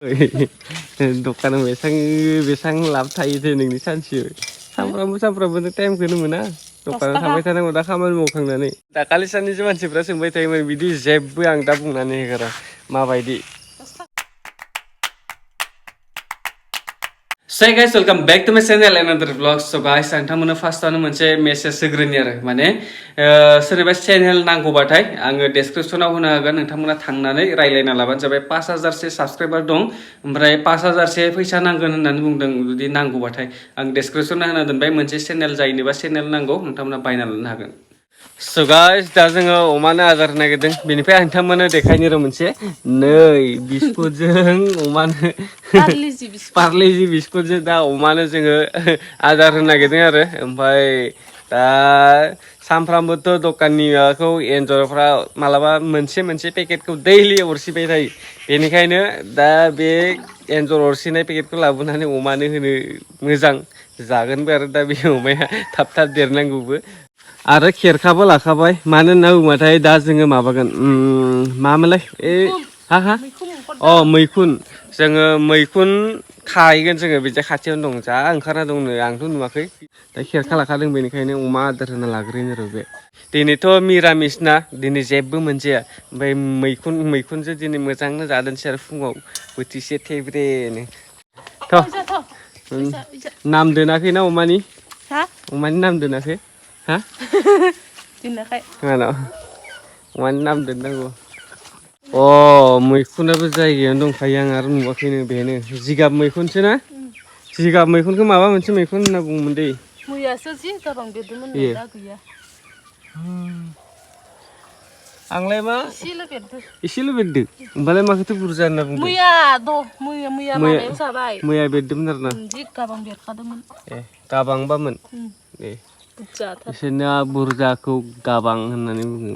दखानाव बेसां लाब थायो जे नोंनि सानसेयाव सामफ्रामबो टाइमखौनो मोना दखानाव थांबाय थानांगौ दा खामानि मावखांनानै दाखालि सानैसो मानसिफ्रा सोंबाय थायोमोन बिदि जेबो आं दा बुंनानै होगारा माबायदि So hey guys, welcome back to my channel and another vlog. So guys, नोंथांमोननो फार्स्टआवनो मोनसे मेसेज होग्रोनि आरो माने सोरबा चेनेल नांगौबाथाय आङो डेसक्रिपसनाव होनो हागोन नोंथांमोना थांनानै रायलायना लाबानो जाबाय 5000 से साबस्क्राइबार दं ओमफ्राय 5000 से फैसा नांगोन होननानै बुंदों जुदि नांगौबाथाय आं डेसक्रिपसनाव होना दोनबाय मोनसे चेनेल जायनोबा चेनेल नांगौ नोंथांमोना बायना लानो हागोन So guys, दा जोङो अमानो आदार नागिरदों बेनिफ्राय आं नोंथांमोननो देखायनो र' मोनसे नै बिस्कुटजों अमानो पार्लेजि बिस्कुटजों दा अमानो जोङो आदार होनो नागिरदों आरो ओमफ्राय दा सामफ्रामबोथ' दखाननि माबाखौ एन्जरफ्रा मालाबा मोनसे पेकेटखौ दैलि अरसिबाय थायो बेनिखायनो दा बे एन्जर अरसिनाय पेकेटखौ लाबोनानै अमानो होनो मोजां जागोनबो आरो दा बे अमाया थाब देरनांगौबो आरो खेरखाबो लाखाबाय मानो होनना बुङोबाथाय दा जोङो माबागोन मामोनलाय मैखुन जोङो मैखुन खाहैगोन जोङो बिदि खाथियावनो दं जा ओंखारना दंनो आंथ' नुवाखै दा खेरखा लाखादों बेनिखायनो अमा आदार होना लाग्रोनो र' बे दिनैथ' मिरामिस ना दिनै जेबो मोनजाया ओमफ्राय मैखुनजों दिनै मोजांनो जादोंसै आरो फुङाव बोथिसे थेब्रेनो नाम दोनाखैना अमानि नाम दोनाखै दोनाखै मानाव अमानि नाम दोननांगौ मैखुनाबो जायगायावनो दंखायो आं आरो नुवाखैनो बेनो जिगाब मैखुनसो ना जिगाब मैखुनखौ माबा मोनसे मैखुन होनना बुङोमोन दै मैयासो जि गोबां बेरदोंमोन दा गैया आंलाय मा एसेल' बेरदों होमबालाय माखौथो बुरजा होनना बुंदों मैया माबायाव जाबाय मैया बेरदोंमोन आरो ना जि गोबां बेरखादोंमोन गाबांबामोन दे बिसोरना बुरजाखौ गाबां होननानै बुङो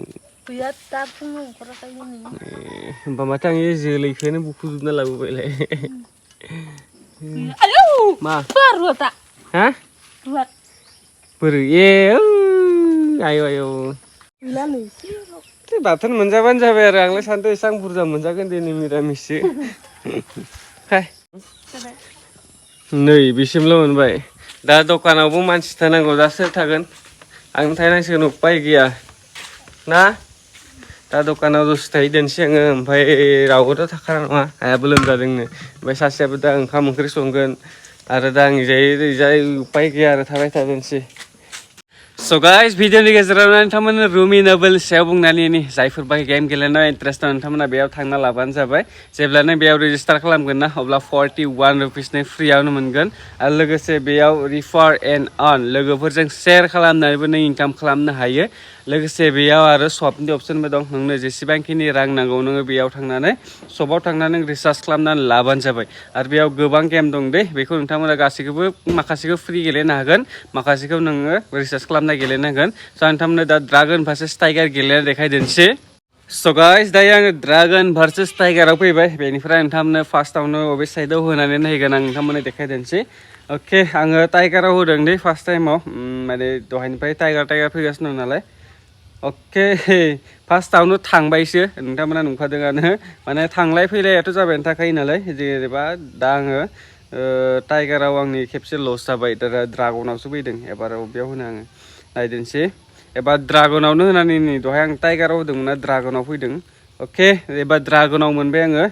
गैया दा बुंनो ओंखाराखै होमबा माथो आं जोलैखौनो बुखुजोबना लाबोबायलाय मा रुवाटा रुवाट बोरै आयौ बाथोन मोनजाबानो जाबाय आरो आंलाय सानदों एसां बुरजा मोनजागोन दिनै मिरामिससो नै बिसिमल' मोनबाय दा दखानावबो मानसि थानांगौ दा सोर थागोन आं थायनांसिगोन उपाय गैया ना दा दखानाव दसे थाहैदोनसै आङो ओमफ्राय रावबोथ' थाखानाय नङा आइयाबो लोमजादोंनो ओमफ्राय सासेयाबो दा ओंखाम ओंख्रि संगोन आरो दा आं जाय उपाय गैया आरो थाबाय थादोनसै So guys, भिडिअनि गेजेराव नोंथांमोननो रुमिनेबल सायाव बुंनानै जायफोर बाय गेम गेलेनायाव इन्टारेस्ट दं नोंथांमोना बेयाव थांना लाबानो जाबाय जेब्ला नों बेयाव रेजिस्टार खालामगोन ना अब्ला 41 रुपिसनि फ्रियावनो मोनगोन आरो लोगोसे बेयाव रिफार एन्ड अर्न लोगोफोरजों शेयार खालामनानैबो नों इनकाम खालामनो हायो लोगोसे बेयाव आरो शपनि अपसनबो दं नोंनो जेसेबांखिनि रां नांगौ नोङो बेयाव थांनानै शपआव थांनानै रिसार्ज खालामनानै लाबानो जाबाय आरो बेयाव गोबां गेम दं दे बेखौ नोंथांमोना गासैखौबो माखासेखौ फ्रि गेलेनो हागोन माखासेखौ नोङो रिसार्ज खालामना गेलेनांगोन स' नोंथांमोननो दा ड्रागन भार्सेस टाइगार गेलेना देखायदिनोसै स' गाइस दायो आङो ड्रागन भार्सेस टाइगाराव फैबाय बेनिफ्राय नोंथांमोननो फार्स्टआवनो बबे साइडआव होनानै नायगोन आं नोंथांमोननो देखायदिनोसै अके आङो टाइगाराव होदों दे फार्स्ट टाइमाव माने दहायनिफ्राय टाइगार फैगासिनो दं नालाय अके फार्स्टआवनो थांबायसो नोंथांमोना नुखादोंआनो माने थांलाय फैलायाथ' जाबायानो थाखायो नालाय जेनेबा दा आङो टाइगाराव आंनि खेबसे लस जाबाय दा ड्रागनावसो फैदों एबाराव बेयाव होनो आङो नायदिनोसै एबा ड्रागनावनो होनानै नै दहाय आं टाइगाराव होदोंमोन ना ड्रागनाव फैदों अके एबा ड्रागनाव मोनबाय आङो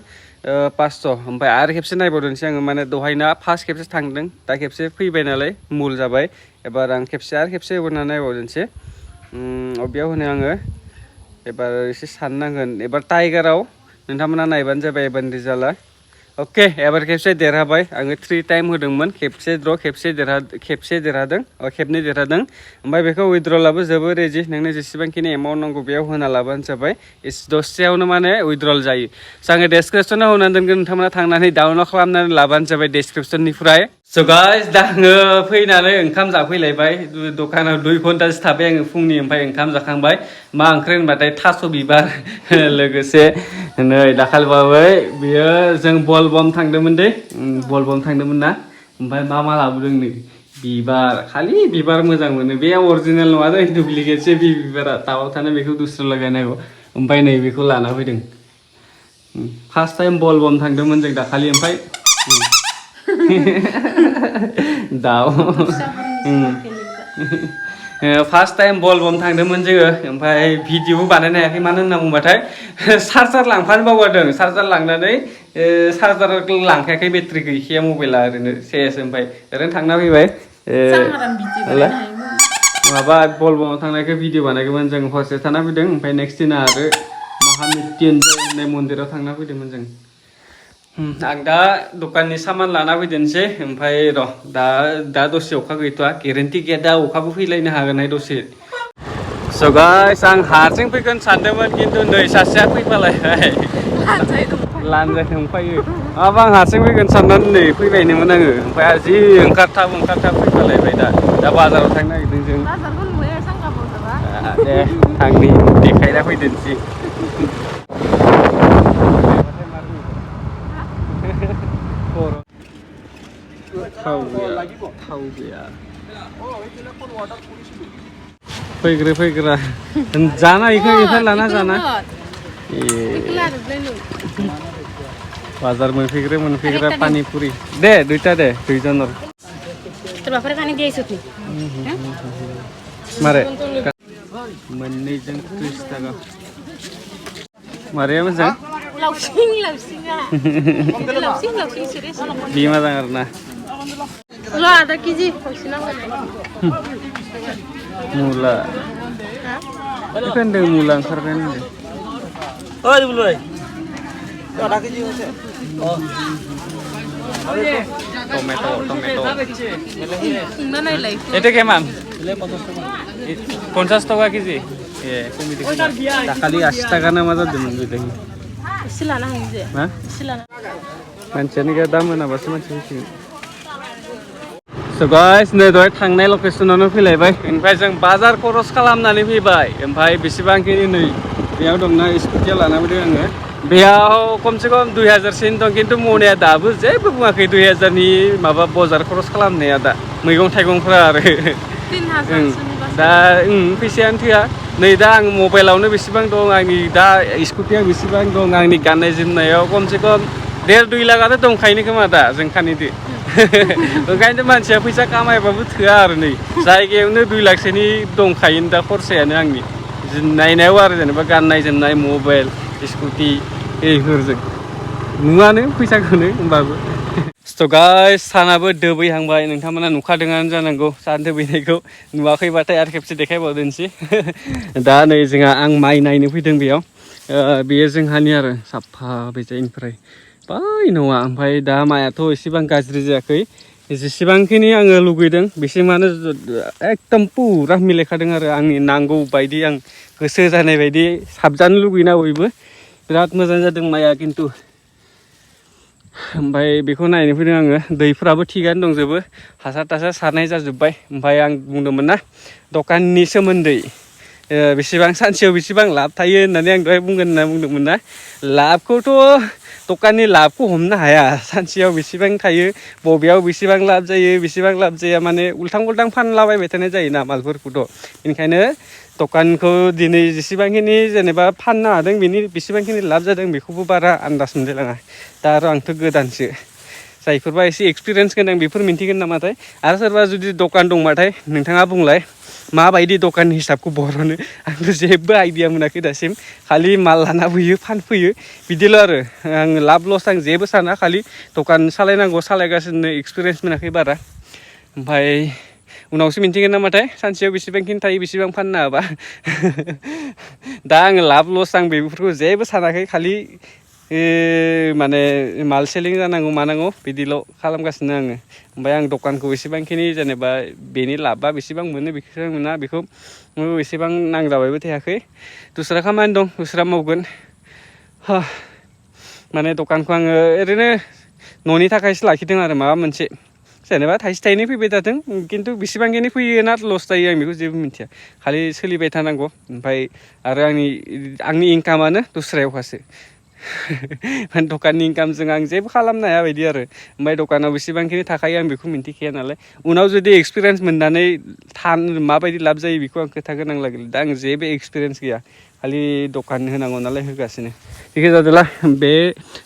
500 ओमफ्राय आरो खेबसे नायबावदोंसै आङो माने दहायना फार्स्ट खेबसे थांदों दा खेबसे फैबाय नालाय मुल जाबाय एबार आं खेबसे होबोना नायबावदोंसै बेयाव होनो आङो एबार एसे साननांगोन एबार टाइगाराव नोंथांमोना नायबानो जाबाय एबारनि रिजाल्टआ अके एबार खेबसे देरहाबाय आङो 3 टाइम होदोंमोन खेबसे द्र' खेबसे देरहादों खेबनै देरहादों ओमफ्राय बेखौ उइड्रलाबो जोबोर इजि नोंनो जेसेबांखिनि एमाउन्ट नांगौ बेयाव होना लाबानो जाबाय दसेयावनो माने उइड्रल जायो स' आङो डेसक्रिपसनाव होनानै दोनगोन नोंथांमोना थांनानै डाउनलड खालामनानै लाबानो जाबाय डेसक्रिपसननिफ्राय स' गाइस दा आङो फैनानै ओंखाम जाफैलायबाय दखानाव 2 घन्टासो थाबाय आङो फुंनि ओमफ्राय ओंखाम जाखांबाय मा ओंख्रि होनबाथाय थास' बिबार लोगोसे नै दाखालिबावै बियो जों बलबम थांदोंमोन दे बलबम थांदोंमोन ना ओमफ्राय मा लाबोदों नै बिबार खालि बिबार मोजां मोनो बे अरिजिनेल नङा दै डुप्लिकेटसो बे बिबारा टावाव थानाय बेखौ दुस्रा लागायनांगौ ओमफ्राय नै बेखौ लाना फैदों फार्स्ट टाइम बलबम थांदोंमोन जों दाखालि ओमफ्राय दाउ फार्स्ट टाइम बलबम थांदोंमोन जोङो ओमफ्राय भिडिअबो बानायनो हायाखै मानो होनना बुंबाथाय चार्जार लांफानो बावगारदों चार्जार लांनानै चार्जार लांखायाखै बेटारि गैखाया मबाइला ओरैनो सेस ओमफ्राय ओरैनो थांना फैबाय माबा बलबमाव थांनायखौ भिडिअ बानायगौमोन जों हरसे थाना फैदों ओमफ्राय नेक्स्ट दिना आरो महामृत्युन्जय होननाय मन्दिराव थांना फैदोंमोन जों आं दा दखाननि सामान लाना फैदोंसै ओमफ्राय र' दा दसे अखा गैथ'आ गेरेन्टि गैया दा अखाबो फैलायनो हागोनहाय दसे स' गाइस आं हारसिं फैगोन सानदोंमोन खिन्थु नै सासेया फैफालायबाय लानजाय थांफायो माबा आं हारसिं फैगोन साननानै नै फैबायनोमोन आङो ओमफ्राय जि ओंखारथाब फैफालायबाय दा बाजाराव थांनो नागिरदों जों दे आंनि देखायना फैदोंसै थाव गैया फैग्रा जाना इखौ लाना जाना बाजार मोनफैग्रा पानिपुरि दे दुइटा दे दुइजনৰ मारे मोननैजों 30 थाखा मारे मोजां बे मोजां आरोना आधा केजि मुला होनदों मुला ओंखारगोन टमेट' এটা কেমন 50 টাকা কেজি কমি দেখি দাখালি 80 টাকা না মাঝে দিমুন দেখি सिलाना हांजे हा सिलाना मानसियानो गैया दाम होनाबासो मानसि फैसिगोन स' गाइस नै दहाय थांनाय लकेसनावनो फैलायबाय ओमफ्राय जों बाजार खरस खालामनानै फैबाय ओमफ्राय बेसेबांखिनि नै बेयाव दंना स्कुटियाव लाना फैदों आङो बेयाव खमसे खम 2000सिम दं खिन्थु मनाया दाबो जेबो बुङाखै 2000नि माबा बाजार खरस खालामनाया दा मैगं थाइगंफ्रा आरो 3000 दा फैसायानो थोआ नै दा आं मबाइलावनो बेसेबां दं आंनि दा स्कुटिया बेसेबां दं आंनि गाननाय जोमनायाव खमसे खम 1.5-2 लाखआनो दंखायो खोमा दा जों खानिदो ओंखायनोथ' मानसिया फैसा कामायबाबो थोआ आरो नै जायगायावनो 2 लाखसोनि दंखायो दा खरसायानो आंनि नायनायाव आरो जेनेबा गाननाय जोमनाय मबाइल स्कुटि बेफोरजों नुवानो फैसाखौनो होमबाबो स' गाइस सानाबो दोबैहांबाय नोंथांमोना नुखादोंआनो जानांगौ सान दोबैनायखौ नुवाखैबाथाय आरो खेबसे देखायबावदोंसै दा नै जोंहा आं माइ नायनो फैदों बेयाव बेयो जोंहानि आरो साफा बेजायनिफ्राय बै नङा ओमफ्राय दा माइआथ' एसेबां गाज्रि जायाखै जेसेबांखिनि आङो लुगैदों बेसिमानो एकदम पुरा मिलायखादों आरो आंनि नांगौ बायदि आं गोसो जानाय बायदि साबजानो लुगैना बयबो बिराद मोजां जादों माइआ खिन्थु ओमफ्राय बेखौ नायनो फैदों आङो दैफोराबो थिगानो दंजोबो हासार थासार सारनाय जाजोब्बाय ओमफ्राय आं बुंदोंमोन ना दखाननि सोमोन्दै बेसेबां सानसेयाव बेसेबां लाब थायो होननानै आं दहाय बुंगोन होनना बुंदोंमोन ना लाबखौथ' दखाननि लाबखौ हमनो हाया सानसेयाव बेसेबां थायो बबेयाव बेसेबां लाब जाया माने उल्थां उल्थां फानलाबायबाय थानाय जायोना मालफोरखौथ' बेनिखायनो दखानखौ दिनै जेसेबांखिनि जेनेबा फाननो हादों बेनि बेसेबांखिनि लाब जादों बेखौबो बारा आन्दाज मोनलायलाङा दा आरो आंथ' गोदानसो जायफोरबा एसे एक्सपिरियेन्स गोनां बेफोर मिन्थिगोन नामाथाय आरो सोरबा जुदि दखान दंबाथाय नोंथाङा बुंलाय माबायदि दखान हिसाबखौ बर'नो आंथ' जेबो आइडिया मोनाखै दासिम खालि माल लाना फैयो फानफैयो बिदिल' आरो आं लाब लस आं जेबो साना खालि दखान सालायनांगौ सालायगासिनो एक्सपिरियेन्स मोनाखै बारा ओमफ्राय उनावसो मिन्थिगोन नामाथाय सानसेयाव बेसेबांखिनि थायो बेसेबां फाननो हाबा दा आङो लाब लस आं बेफोरखौ जेबो सानाखै खालि माने माल सेलिं जानांगौ मानांगौ बिदिल' खालामगासिनो आङो ओमफ्राय आं दखानखौ बेसेबांखिनि जेनेबा बेनि लाबा बेसेबां मोनो बेसेबां मोना बेखौ एसेबां नांजाबायबो थायाखै दस्रा खामानि दं दस्रा मावगोन माने दखानखौ आङो ओरैनो न'नि थाखायसो लाखिदों आरो माबा मोनसे जेनेबा थाइसे थाइनै फैबाय थादों खिन्थु बेसेबांखिनि फैयो ना लस जायो आं बेखौ जेबो मिन्थिया खालि सोलिबाय थानांगौ ओमफ्राय आरो आंनि इनकामानो दस्रायावखासो दखाननि इनकामजों आं जेबो खालामनो हाया बायदि आरो ओमफ्राय दखानाव बेसेबांखिनि थाखायो आं बेखौ मिन्थिखाया नालाय उनाव जुदि एक्सपिरियेन्स मोननानै माबायदि लाब जायो बेखौ आं खोथा गोनांलागै दा आं जेबो एक्सपिरियेन्स गैया खालि दखान होनांगौ नालाय होगासिनो बेखौ जादोंला बे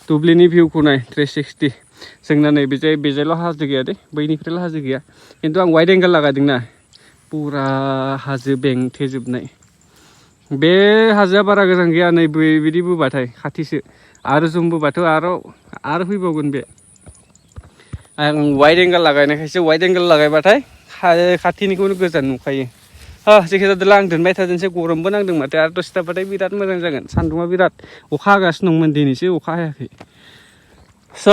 दुब्लिनि भिउखौ नाय 360 जोंना नै बेजायल' हाजो गैया दे बैनिफ्रायल' हाजो गैया खिन्थु आं वाइड एंगेल लागायदोंना पुरा हाजो बेंथेजोबनाय बे हाजोआ बारा गोजान गैया नै बिदि बोबाथाय खाथिसो आरो जुम बोबाथ' आरो फैबावगोन बे आं वाइड एंगेल लागायनायखायसो वाइड एंगेल लागायबाथाय खाथिनिखौनो गोजान नुखायो जेखि जादोंला आं दोनबाय थादोंसै गरमबो नांदों माथो आरो दसे थाबाथाय बिराद मोजां जागोन सान्दुङा बिराद अखा हागासिनो दंमोन दिनैसो अखा हायाखै स'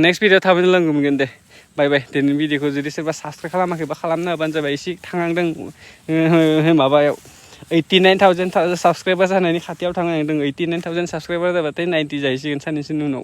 नेक्स्ट भिडिअ थाबैनो लोगो मोनगोन दे बाय बाय दिनैनि भिडिअखौ जुदि सोरबा साबसक्राइब खालामाखैबा खालामनो होबानो जाबाय एसे थांहांदों माबायाव 89,000 साबसक्राइबार जानायनि खाथियाव थांहांदों 89,000 साबसक्राइबार जाबाथाय 90 जाहैसिगोन साननैसोनि उनाव